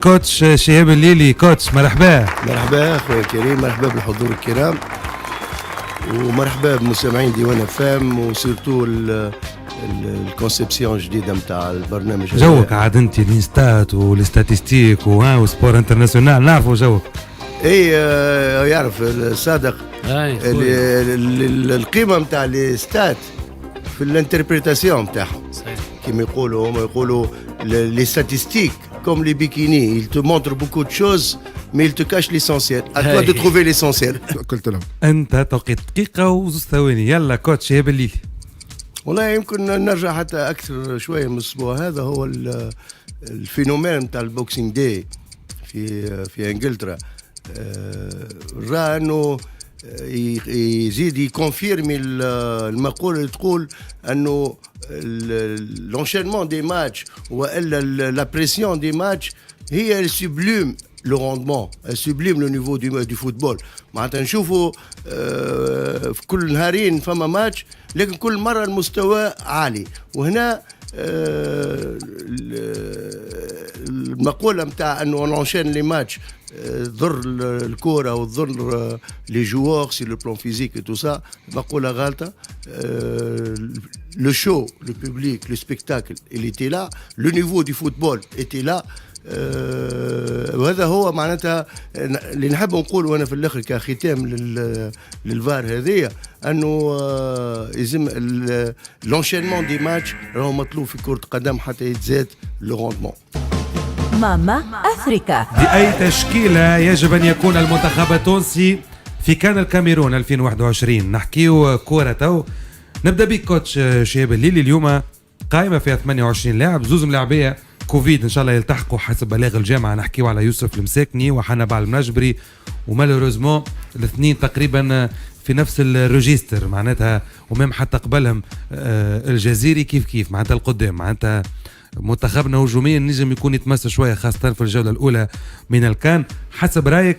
كوتش شهاب الليلي. كوتش مرحبا. مرحبا اخويا الكريم، مرحبا بالحضور الكرام، ومرحبا بمستمعين ديوان فام، وسيرتو الكونسيبسيون الجديده نتاع البرنامج. جوك عاد انت الانستات والستاتيستيك وسبور انترناسيونال نعرفوا جوك. اي يعرف الصادق القيمه نتاع لي ستات في الانتربريتاسيون نتاعهم، كيما يقولوا هما يقولوا لي statistiques comme les bikinis, ils te montrent beaucoup de choses mais ils te cachent l'essentiel. À toi de trouver l'essentiel. قلت لهم انت توقيت دقيقه وزوز ثواني. يلا كوتش شهاب الليلي. والله يمكن نرجع حتى اكثر شويه من الاسبوع هذا. هو الفينومين نتاع البوكسينج داي في انجلترا، راه انه يزيد يكونفيرمي المقولة اللي تقول انه l'enchaînement des matchs والا la pression des matchs هي elle sublime le rendement, elle sublime le niveau du football. معناتها نشوفوا في كل نهارين فما ماتش، لكن كل مرة المستوى عالي. وهنا المقولة متاع انه نونشين لي ماتش تضر الكورة وتضر لي جوور سي لو بلان فيزيك و تو سا، مقولة غالطة. لو شو، لو بوبليك، لو سبيكتاكل اللي ايتي لا، لو نيفو دي فوتبول ايتي لا. وهذا هو معناتها اللي نحب نقول وانا في الاخر كختام للفار هذه، انه يلزم لونشينمون دي ماتش راهو مطلوب في كرة قدم حتى يتزاد لو روندمون. ماما أفريكا. بأي تشكيلة يجب أن يكون المنتخب التونسي في كان الكاميرون 2021؟ نحكيو كورة تو. نبدأ بك كوتش شهاب الليلي. اليوم قائمة فيها 28 لاعب، زوز ملاعبية كوفيد ان شاء الله يلتحقوا حسب بلاغ الجامعه. نحكيو على يوسف المساكني وحنبال المنجبري، ومالوريزمون الاثنين تقريبا في نفس الريجيستر معناتها، ومم حتى قبلهم الجزيري كيف معناتها القدام. معناتها منتخبنا هجوميا نجم يكون يتمسى شويه، خاصه في الجوله الاولى من الكان. حسب رايك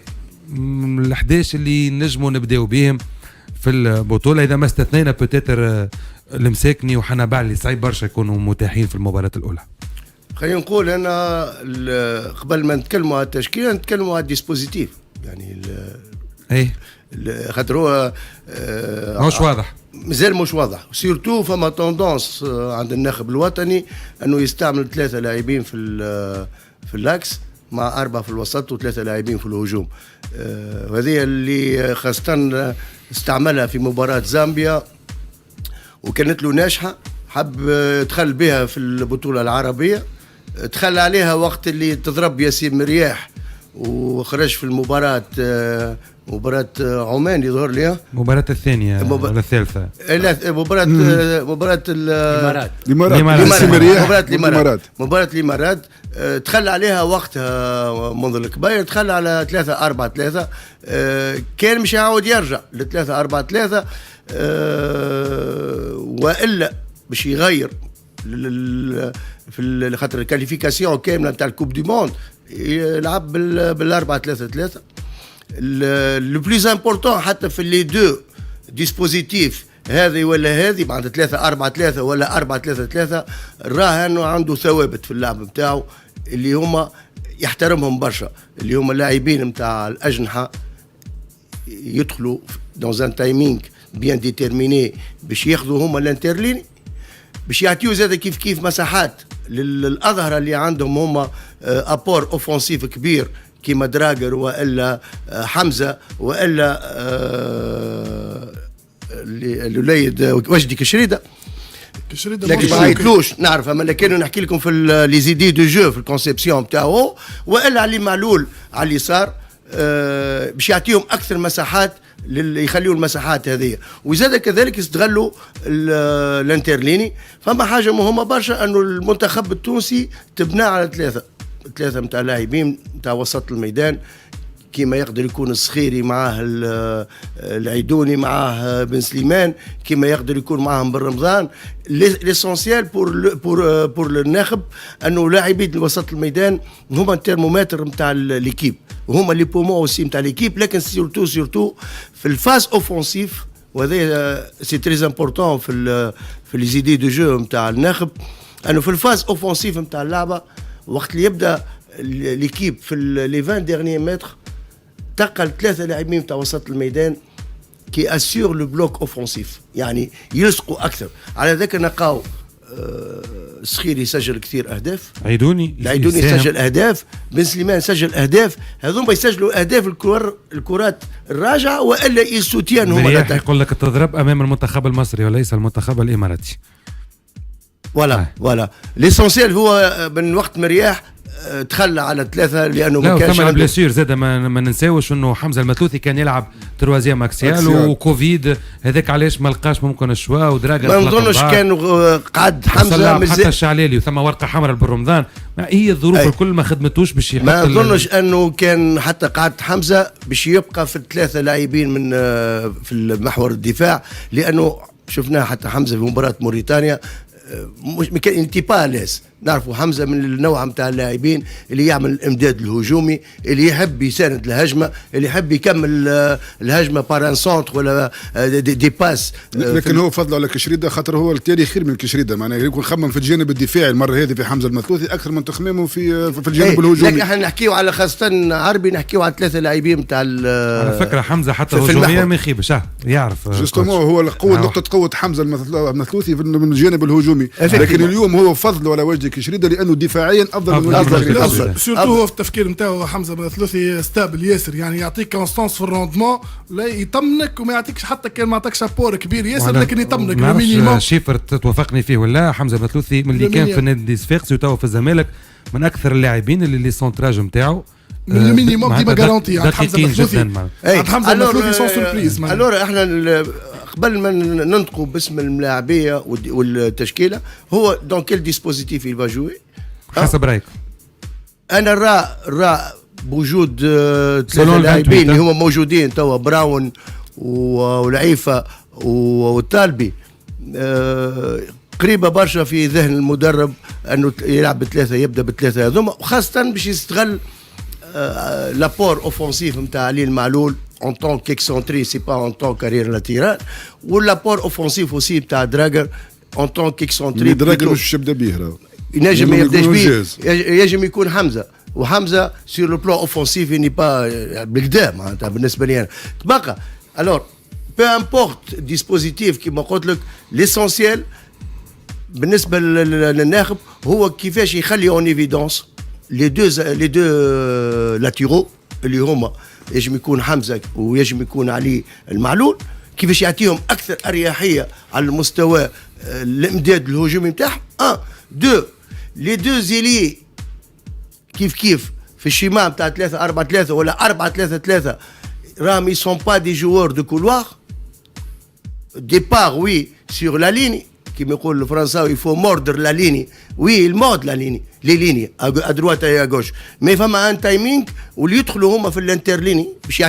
ال11 اللي نجموا نبداو بهم في البطوله، اذا ما استثنينا بوتيتر المساكني وحنبال اللي صعيب برشا يكونوا متاحين في المباراه الاولى؟ خلينا نقول انا قبل ما نتكلموا على التشكيله نتكلموا على الديسبوزيتيف. يعني ايه خاطر هو مش واضح، مازال مش واضح. سيرتو فما توندونس عند الناخب الوطني انه يستعمل 3 لاعبين في اللاكس مع 4 في الوسط و3 لاعبين في الهجوم. وهذه اللي خاصه استعملها في مباراه زامبيا وكانت له ناجحه، حب دخل بها في البطوله العربيه، دخل عليها وقت اللي تضرب ياسين مرياح وخرج في مباراة عمان يظهر لي مباراة الثانية ولا الثالثة؟ لا مباراة مباراة الإمارات دخل عليها وقتها منذ الكبير، دخل على 3-4-3. كان مش يعاود يرجع ل 3-4-3 وإلا باش يغير في خاطر الكاليفيكاسيون كامله نتاع الكوب دي موند يلعب بال4-3-3. لو بليز امبورطون حتى في لي دو ديسبوزيتيف هذه ولا هذه، بعد 3-4-3 ولا 4-3-3، راه انه عنده ثوابت في اللعب نتاعو اللي هما يحترمهم برشا، اللي هما اللاعبين نتاع الاجنحه يدخلوا دون ان تايمينغ بيان ديتيرميني باش ياخذوا هما الانترليني، باش يعطيو زاد كيف مساحات للاظهره اللي عندهم هما ابور اوفونسيف كبير كيما دراجر والا حمزه والا الوليد وجدي كشريده. لكن ما عيطلوش نعرف، اما كانوا نحكي لكم في لي زيدي دو جو في الكونسيبسيون نتاعو، والا علي معلول على اليسار باش يعطيهم اكثر مساحات يخليوا المساحات هذه، وزاد كذلك يستغلوا الانترليني. فما حاجه مهمه برشا انه المنتخب التونسي تبنى على ثلاثه نتاع لاعبين نتاع وسط الميدان، كيما يقدر يكون الصخيري معاه العيدوني معاه بن سليمان، كيما يقدر يكون معاهم بن رمضان. ليسونسيال بور الناخب انه لاعبين وسط الميدان هما الترمومتر نتاع ليكيب، وهما لي بومون اوسي نتاع ليكيب. لكن سيرتو في الفاز اوفونسيف، وهذا سي تري امبورطون في لي زيدي دو جو نتاع الناخب، انه في الفاز اوفونسيف نتاع اللعبه وقت اللي يبدا ليكيب في لي 20 ديرني متر تقل 3 لاعبين تاع وسط الميدان كي اسيور لو بلوك اوفونسيف، يعني يلصقوا اكثر. على ذاك نلقاو سخيري يسجل كثير اهداف، عيدوني يسجل اهداف، بن سليمان يسجل اهداف، هذوما يسجلوا اهداف الكرات الراجعه والا يسوتيان هما مرياح يقول لك تضرب امام المنتخب المصري وليس المنتخب الاماراتي. فوالا ليسونسيال هو من وقت مرياح تخلى على 3 لانه ما كانش عنده بليسير زاد. ما ننساوش انه حمزه المثلوثي كان يلعب تروازيام اكسيال وكوفيد، هذاك علاش ما لقاش ممكن الشوا ودراجا. ما نظنش كان قعد حمزه حتى الشعلالي وثم ورقه حمراء بالرمضان. هي الظروف الكل ما خدمتوش باش يحط. ما نظنش انه كان حتى قعد حمزه باش يبقى في ال3 لاعبين من في المحور الدفاع، لانه شفناه حتى حمزه في مباراه موريتانيا مش انتي با لاس. نعرفوا حمزه من النوع نتاع اللاعبين اللي يعمل الامداد الهجومي، اللي يحب يساند الهجمه، اللي يحب يكمل الهجمه بار ان سونتر ولا دي باس. لكن هو فضله على كشريده خاطر هو التالي خير من كشريده، معناه يكون خمم في الجانب الدفاعي المره هذه في حمزه المثلوثي اكثر من تخميمه في الجانب الهجومي. لكن احنا نحكيو على خاصه عربي، نحكيو على 3 لاعبين نتاع على فكره حمزه حتى هجوميا ما يخيبش يعرف جوستومون هو نقطه قوه حمزه المثلوثي من الجانب الهجومي. لكن اليوم هو فضله على وجه كشريده لانه دفاعيا افضل سورتو هو في التفكير نتاعو حمزه المثلوثي ستابل ياسر، يعني يعطيك كونستانس في الروندمون، لا يطمنك وما يعطيكش حتى كان ما يعطيكش ابور كبير ياسر لكن يطمنك. ما نعرفش شيفر توافقني فيه ولا حمزه المثلوثي من اللي كان في نادي صفاقسي وتوا في الزمالك من اكثر اللاعبين اللي سونتراج نتاعو من المينيموم ديما جارونتي عند حمزه المثلوثي. عند حمزه المثلوثي سون سوربريز. الور احنا قبل ما ننطقوا باسم الملاعبيه والتشكيله، هو دون كيل ديسبوزيتيف il va jouer حسب رايك؟ انا الراء بوجود 3 لاعبين اللي هما موجودين توا، براون والعيفه والطالبي، قريبه برشا في ذهن المدرب انه يلعب ب3 يبدا ب3 هذوما، وخاصه باش يستغل لابور اوفونسيف نتاع علي المعلول en tant qu'excentré, c'est pas en tant qu'arrière latéral, ou l'apport offensif aussi تاع دراجر en tant qu'excentré. دراجر مش يبدا به راهو، ينجم ما يبداش به، ينجم يكون حمزه، وحمزه سور لو بلان اوفونسيف ني با بالقدام معناتها بالنسبه لي انا. تبقى الور بو امبورت ديسبوزيتيف كيما قلت لك، ليسونسيال بالنسبه للناخب هو كيفاش يخلي اون ايفيدونس لي دو لاتيرو اللي هما يجب يكون حمزه ويجب يكون علي المعلول، كيفاش يعطيهم اكثر اريحيه على المستوى الامداد الهجومي نتاعهم. 2 لي دو زيلي كيف في الشيما نتاع 3-4-3 ولا 4-3-3 راهم ils sont pas des joueurs de couloir. Départ oui sur la ligne كيما يقول الفرنساوي يفو موردر لا ليني، وي المود لا ليني لي ليني ادروات يا غوش، مي فما ان تايمينغ واللي يدخلوا هما في الانترليني باش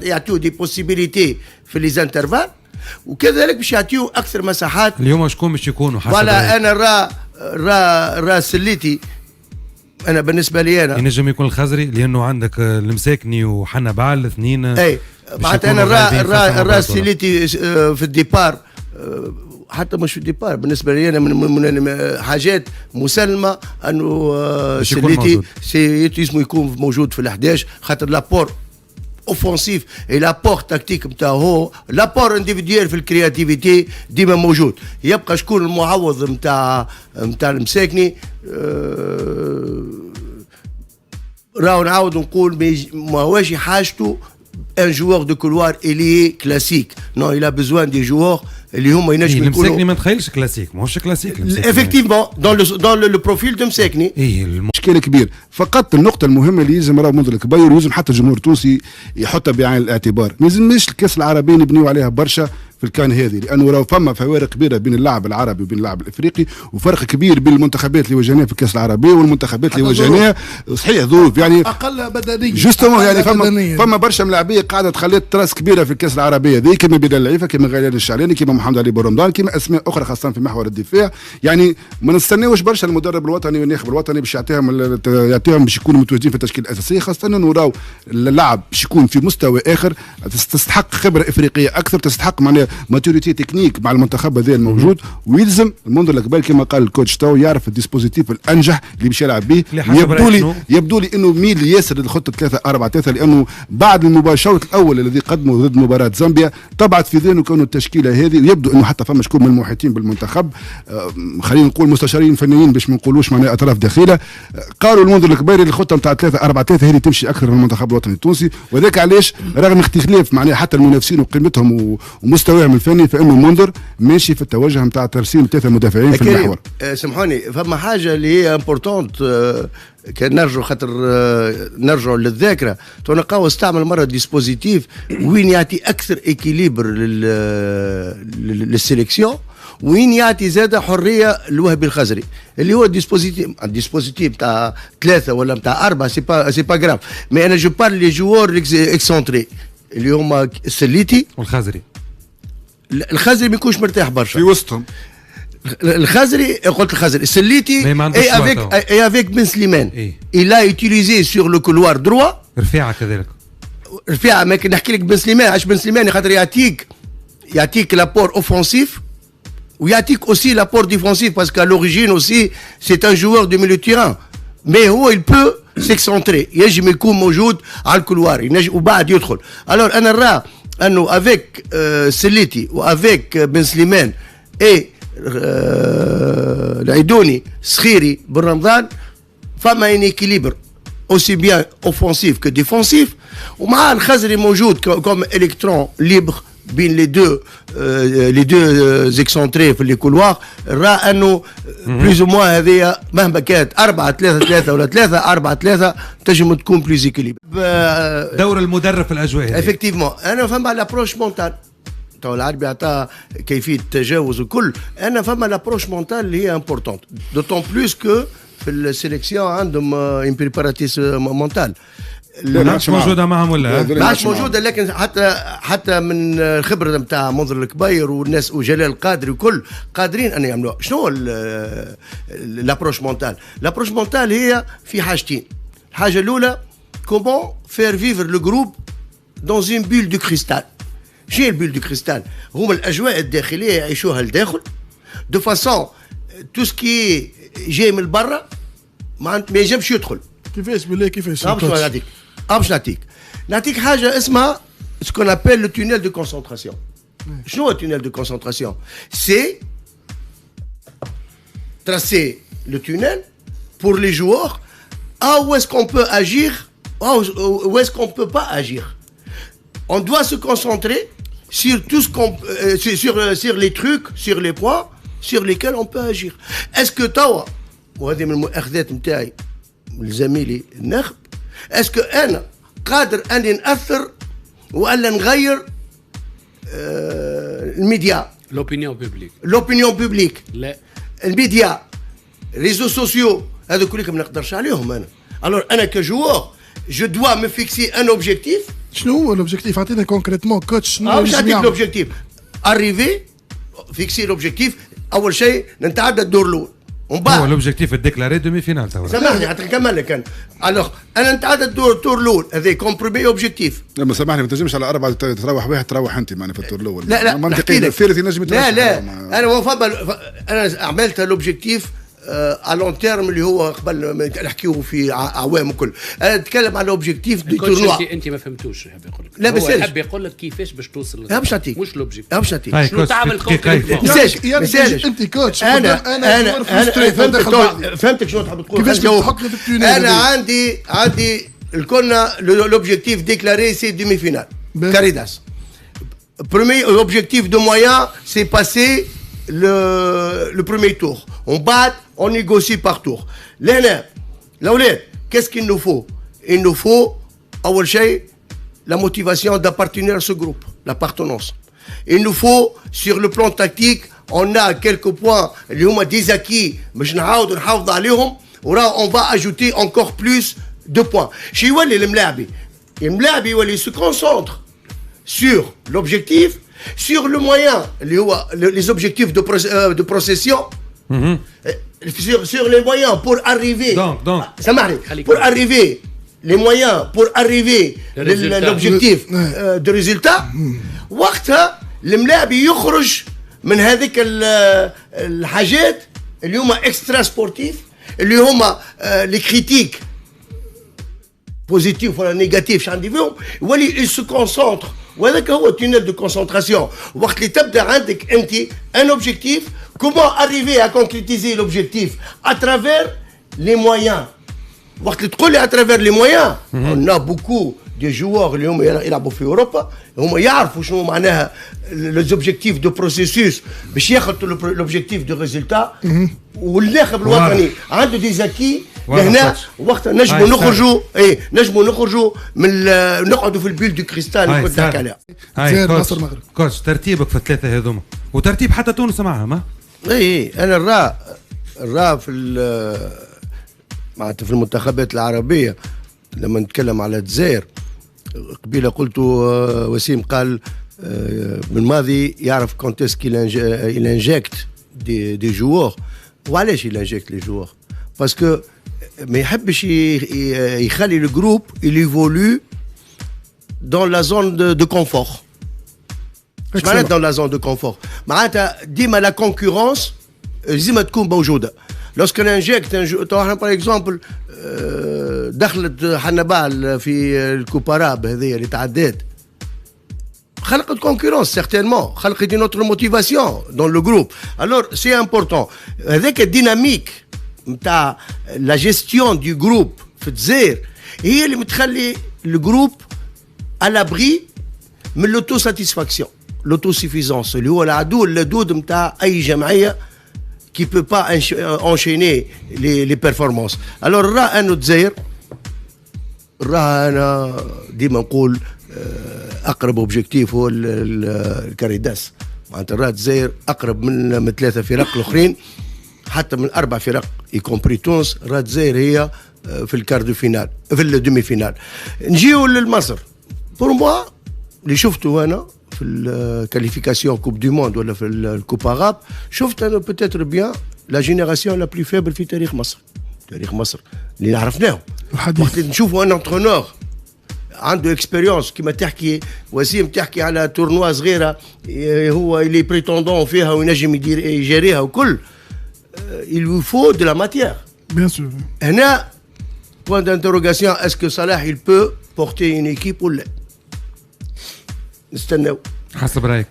يعطيو دي بوسيبيليتي في لي زانترفال، وكذلك باش يعطيو اكثر مساحات. اليوم شكون باش يكونوا حسب ولا انا را سليتي انا بالنسبه لي انا ينجم يكون الخزري لانه عندك المساكني وحنا بعل الاثنين. اي معناتها انا را سليتي في الديبار، حتى مش في الديبار بالنسبه لي انا من حاجات مسلمه انه سيليتي اسمه يكون موجود في ال11 خاطر لابور اوفونسيف اي لابور تكتيك نتاعو هو لابور انديفيديوال في الكرياتيفيتي ديما موجود. يبقى شكون المعوض نتاع المساكني؟ راهو نعاود نقول ماهوش حاجته ان جوور دو كولوار الي كلاسيك، نو il a besoin des joueurs اللي هما ينجموا يكونوا. المساكني ما نتخيلش كلاسيك، ماهوش كلاسيك افكتيفمون دون لو بروفيل دو مساكني. مشكل كبير. فقط النقطه المهمه اللي يلزم راهو منذ الكبير ويلزم حتى الجمهور التونسي يحطها بعين الاعتبار، ما يلزمش الكاس العربي نبنيو عليها برشا في الكان هذه، لانه راهو فما فوارق كبيره بين اللاعب العربي وبين اللاعب الافريقي، وفرق كبير بين المنتخبات اللي واجهناها في الكاس العربي والمنتخبات اللي واجهناها. صحيح ظروف يعني اقل بدنيه جوستومون، يعني فما برشا ملاعبيه قاعده تخليت تراس كبيره في الكاس العربيه ذي، كما بلال العيفه، كما غالي الشعلاني، كما محمد علي برمضان، كما اسماء اخرى خاصه في محور الدفاع. يعني ما نستناوش برشا المدرب الوطني والناخب الوطني باش يعطيهم باش يكونوا متواجدين في التشكيل الاساسيه، خاصه انه راهو اللعب باش يكون في مستوى اخر، تستحق خبره افريقيه اكثر، تستحق معناها ماتوريتي تكنيك مع المنتخب هذا الموجود، ويلزم المنظر القبال كما قال الكوتش تو يعرف الديسبوزيتيف الانجح اللي باش يلعب به. يبدو لي انه ميل ياسر للخطه 3-4-3، لانه بعد المباشره الاول الذي قدمه ضد مباراه زامبيا طبعت في ذهنه كونه التشكيله هذه، ويبدو انه حتى فما شكون من المحيطين بالمنتخب خلينا نقول مستشارين فنيين باش ما نقولوش معناها اطراف داخله قالوا المنظر الكبيري الخطه نتاع 3-4-3 هذه تمشي اكثر من المنتخب الوطني التونسي، وذاك علاش رغم اختلاف معناها حتى المنافسين وقيمتهم ومستواهم الفني فانه المنظر ماشي في التوجه نتاع ترسيم 3 مدافعين في المحور. سامحوني فما حاجه اللي هي امبورتونت كان نرجعوا خاطر نرجعوا للذاكره تونقاو استعمل مره ديسبوزيتيف وين يعطي اكثر اكيليبر للسيليكسيون، وين يعطي زاده حريه لوهبي الخزري اللي هو الديسبوزيتيف تاع 3 ولا تاع 4 سي با غراف، مي انا جو بارل لي جوور اكسونتري اللي هما السليتي والخزري. الخزري ما يكونش مرتاح برشا في وسطهم. الخزري قلت الخزري سليتي اي افيك بن سليمان il a utilisé sur le couloir droit. رفيعه كذلك. رفيعه ما نحكي لك بن سليمان علاش بن سليمان خاطر يعطيك لابور اوفونسيف ويعطيك aussi l'apport défensif parce qu'à l'origine aussi c'est un joueur de milieu de terrain mais هو il peut s'excentrer ينجم يكون موجود على الكولوار ينجم وبعد يدخل. alors انا نرى انه avec سليتي وافيك بن سليمان اي العيدوني سخيري بن رمضان فما ان équilibre aussi bien offensif que défensif ومع الخزري موجود comme électron libre بين les deux excentrés في الكولوار. راه انه بلوز موا هذه مهما كانت 4-3-3 ولا 3-4-3 تنجم تكون بلوز ايكيليبر. دور المدرب في الاجواء هذه. افكتيفمون انا فما لابروش مونتال تو العربي عطى كيفيه التجاوز وكل، انا فما لابروش مونتال اللي هي امبورطونت دوتون بلوس كو في السيليكسيون عندهم ان بريباراتيس مونتال. ما عادش موجوده معهم ولا ما عادش موجوده، لكن حتى من الخبره نتاع منظر الكبير والناس وجلال القادري وكل قادرين ان يعملوها. شنو لابروش مونتال؟ لابروش مونتال هي في حاجتين. الحاجه الاولى كومون فير فيفر لو جروب دون زين بول دو كريستال. شنو هي البول دو كريستال؟ هما الاجواء الداخليه يعيشوها لداخل دو فاسون تو سكي جاي من برا ما ينجمش يدخل. كيفاش بالله كيفاش؟ باش نعطيك حاجه اسمها سكون ابل لو تونيل دو كونسنتراسيون. شنو هو التونيل دو كونسنتراسيون؟ سي tracer le tunnel pour les joueurs où est-ce qu'on peut agir, où est-ce qu'on peut pas agir. On doit se concentrer sur tout ce qu'on sur les trucs, sur les points sur lesquels on peut agir. Est-ce que توا وهذه من المؤاخذات نتاعي لزميلي الناخب، اسكو انا قادر اني ناثر والا نغير الميديا لوبينيون بوبليك لا الميديا ريزو سوسيو هذو كلهم ما نقدرش عليهم انا. الور انا كجوور جو دوا مي فيكسي ان اوبجيكتيف. شنو هو الاوبجيكتيف؟ اعطينا كونكريتمون كوتش. شنو باش نعطيك الاوبجيكتيف؟ اريفي فيكسي الاوبجيكتيف. اول شيء نتعدى الدور الاول هو لوبجيكتيف الديكلاري دومي فينال توا. سامحني حتى نكمل لك انا. الوغ انا نتعدى الدور الاول هذا كومبرومي اوبجيكتيف. لما سامحني ما تنجمش على 4 تروح واحد تروح انت معنا في الدور الاول. لا منطقيا الثالث ينجم لا انا انا عملت الاوبجيكتيف على لون تيرم اللي هو قبل نحكيوه في اعوام وكل. انا نتكلم على الاوبجيكتيف دو تورنوا. انت ما فهمتوش يحب يقول لك. لا بس يحب يقول لك كيفاش باش توصل باش نعطيك مش الاوبجيكتيف. باش نعطيك شنو تعمل كونكريت. مساج انت كوتش. انا فهمتك شنو تحب تقول. كيفاش تحطني في التونيل؟ انا عندي الكلنا لوبجيكتيف ديكلاري سي دومي فينال كاريداس. Premier objectif de moyen, c'est passer le premier tour. On bat, on négocie par tour. L'Auled, qu'est-ce qu'il nous faut? Il nous faut, أول شيء, la motivation d'appartenir à ce groupe, l'appartenance. Il nous faut, sur le plan tactique, on a quelques points, اللي هما des acquis, باش نعاودوا نحافظوا عليهم, on va ajouter encore plus de points. شي يولي الملاعبي يولي se concentre sur l'objectif, sur le moyen, les objectifs de procession, sur les moyens pour arriver. Donc. Pour arriver, les moyens pour arriver l'objectif de résultat. وقتها الملاعب يخرج من هذيك الحاجات اللي هما اكسترا سبورتيف اللي هما لي كريتيك بوزيتيف ولا نيجاتيف شو عندي فيهم يولي سو كونسونتر وهذاك هو التونيل دو كونسنتراسيون وقت اللي تبدا عندك انت ان اوبجيكتيف كومون اريفي ا كونكريتيزي لوبجيكتيف اترافير لي مويان وقت اللي تقول لي اترافير لي مويان اون ا بوكو دي جوار اللي هم يلعبوا في اوروبا هم يعرفوا شنو معناها لوبجيكتيف دو بروسيسوس باش ياخذوا لوبجيكتيف دو ريزولتا والناخب الوطني عنده دي زكي لهنا وقت نجموا نخرجوا نجموا نخرجوا من نقعدوا في البيل دو كريستال اللي كنت نحكي عليها. زير مصر المغرب. كوتش ترتيبك في الثلاثه هذوما وترتيب حتى تونس معاهم ها؟ انا الراء في معناتها في المنتخبات العربيه لما نتكلم على الجزائر قبيله قلت وسيم قال بالماضي يعرف كونتيس كي انجكت دي جوار وعلاش انجكت لي جوار باسكو ما يحبش يخلي الجروب يليفولو دون لا زون دو كونفور. اش معناتها دون لا زون دو كونفور؟ معناتها ديما لا كونكورونس ديما تكون موجوده. لوسكو انجكت احنا باغ اكزومبل دخلت حنبال في الكوباراب هذه اللي تعدات خلقت كونكورونس سيغتينمون خلقت دي نوتر موتيفاسيون دون لو جروب. الور سي امبورطون هذاك الديناميك نتاع لا جيستيون دو جروب في الجزائر هي اللي متخلي الجروب الابري من لوتو ساتيسفاكسيون لوتو سيفيزونس اللي هو العدو اللدود نتاع اي جمعيه qui peut pas enchaîner les performances. Alors راه انه الجزائر راه انا ديما نقول اقرب اوبجيكتيف هو الكاريداس معناتها راه الجزائر اقرب من ثلاثه فرق الاخرين حتى من اربع فرق يكومبري تونس راه الجزائر هي في الكار دو فينال في الدومي فينال. نجيو لمصر بور موا اللي شفته انا في الكاليفيكاسيون كوب دو موند ولا في الكوب اغاب شفت انا بوتيتر بيان لا جينيراسيون لا بلو فيبل في تاريخ مصر. تاريخ مصر اللي عرفناه وقت نشوفوا ان انترونور عنده اكسبيريونس كما تحكي وسيم تحكي على تورنوا صغيره هو اللي بريتوندون فيها وينجم يجاريها وكل il lui faut de la matière. Bien sûr. هنا point d'interrogation est-ce que Salah il peut porter une équipe ولا نستناو حسب رايك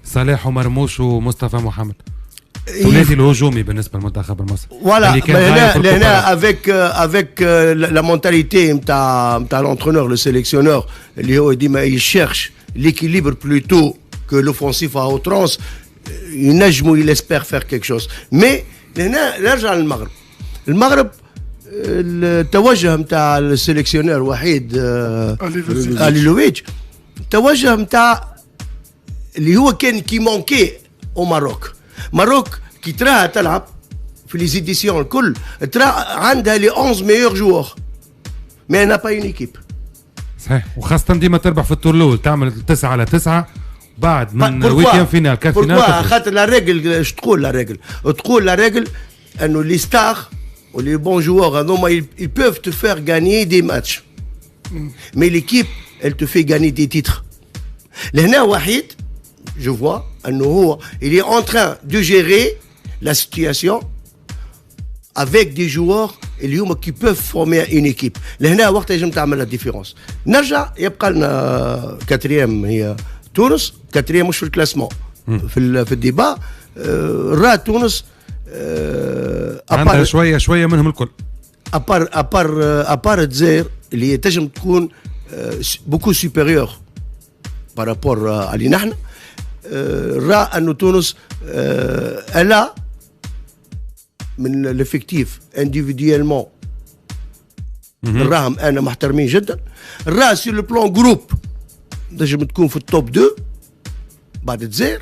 صالح ومرموش ومصطفى محمد ثلاثي الهجومي بالنسبه للمنتخب المصري فوالا هنا افيك لا مونتاليتي نتاع لونترونور لو سيليكسيونور اللي هو ديما يشيرش ليكيليبر بلوتو كو لوفونسيف ا اوترونس ينجموا يليسبير فير كيك شوز. مي هنا نرجع للمغرب التوجه نتاع السيليكسيونور وحيد اليلوفيتش التوجه نتاع اللي هو كان كي مونكي او ماروك كي تراها تلعب في لي زيديسيون الكل ترى عندها لي 11 ميور جوور مي انا با اون ايكيب صحيح وخاصه ديما تربح في التور الاول تعمل 9-9 بعد من ويكند فينال كان فينال خاطر لا ريغل اش تقول لا ريغل انه لي ستار ولي بون جوور هذوما ils peuvent te faire gagner des matchs mais l'équipe elle te fait gagner des titres. لهنا وحيد je vois انه هو il est en train de gérer la situation avec des joueurs اللي هما qui peuvent former une équipe. لهنا وقت يجب تعمل لا ديفيرونس. نرجع يبقى لنا كاتريام هي تونس كاتريام مش في الكلاسمون في الديبا راه تونس عندها شويه منهم الكل ابار الجزائر اللي تنجم تكون بوكو سوبيريور بارابور علينا نحن راه انه تونس الا من الافكتيف انديفيديالمون راهم انا محترمين جدا. راه سي لو بلان جروب تنجم تكون في التوب 2 بعد الجزائر.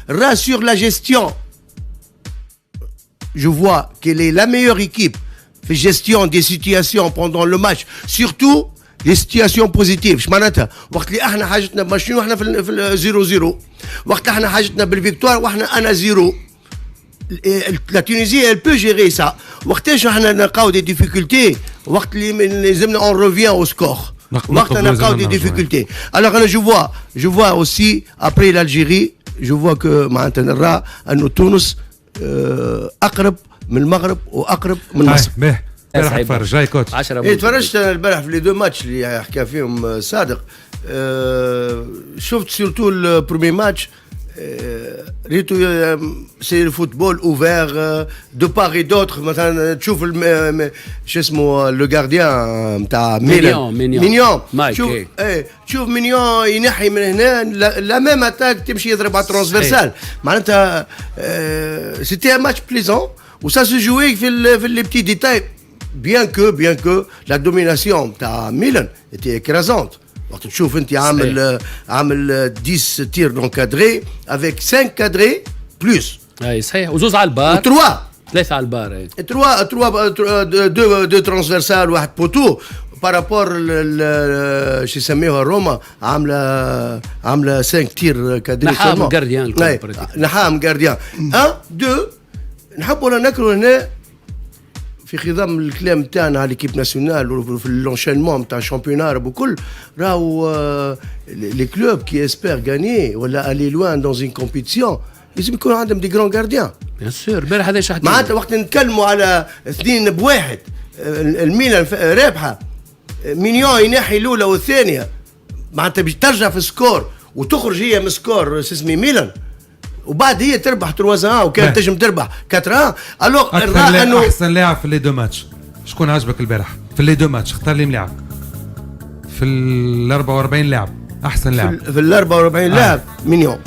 راه سور لا جيستيون je vois qu'elle est la meilleure équipe في gestion des situations pendant le match surtout les situations positives. اش معناتها وقت اللي احنا حاجتنا ماشيين واحنا في 0-0 وقت احنا حاجتنا بالفيكتوار واحنا انا 0 la Tunisie elle peut gérer ça. وقتاش احنا نلقاو دي ديفيكولتي وقت اللي لازمنا on revient au score وقت نلقاو دي ديفيكولتي. alors je vois aussi après l'Algérie جو فوا كو معناتها نرى انه تونس اقرب من المغرب واقرب من مصر. باهي راح تفرج جاي كوتش 10 تفرجت انا البارح في لي دو ماتش اللي حكى فيهم صادق. شفت سورتو البرومي ماتش ريتو سي الفوتبول اوفير دو باغ دوتر. مثلا تشوف شو اسمه لو غارديان نتاع مينيون شوف تشوف مينيون ينحي من هنا لا ميم اتاك تمشي يضرب على ترانسفيرسال. معناتها سيتي ان ماتش بليزون وسا سو جوي في لي بتي ديتاي. bien que la domination تاع ميلان était écrasante. وقت تشوف انت عامل 10 تير دونكادري افيك 5 كادري بلوس. اي صحيح وزوز على البار و3 3 على البار. اي 3 دو ترانسفيرسال واحد بوتو بارابور شو يسميوها روما عامله 5 تير كادري. نحام جارديان نحام جارديان 1 2. نحب ولا نكرو هنا في خضم الكلام تاعنا على ليكيب ناسيونال وفي اللونشينمون تاع الشامبيونار وكل راهو لي كلوب كي اسبير غاني ولا الي لوان دون اون كومبيتيسيون لازم يكون عندهم دي جران غارديان. بيان سور البارح هذا شحال معناتها وقت نتكلموا على 2-1 الميلان رابحه مينيون ينحي الاولى والثانيه معناتها باش ترجع في السكور وتخرج هي من سكور اسمي ميلان وبعد هي تربح 3-1 وكانت تنجم تربح 4-1. الوغ انه احسن لاعب في لي دو ماتش شكون عجبك البارح في لي دو ماتش؟ اختار لي ملاعب في ال 44 لاعب احسن لاعب في ال 44 لاعب مينيون.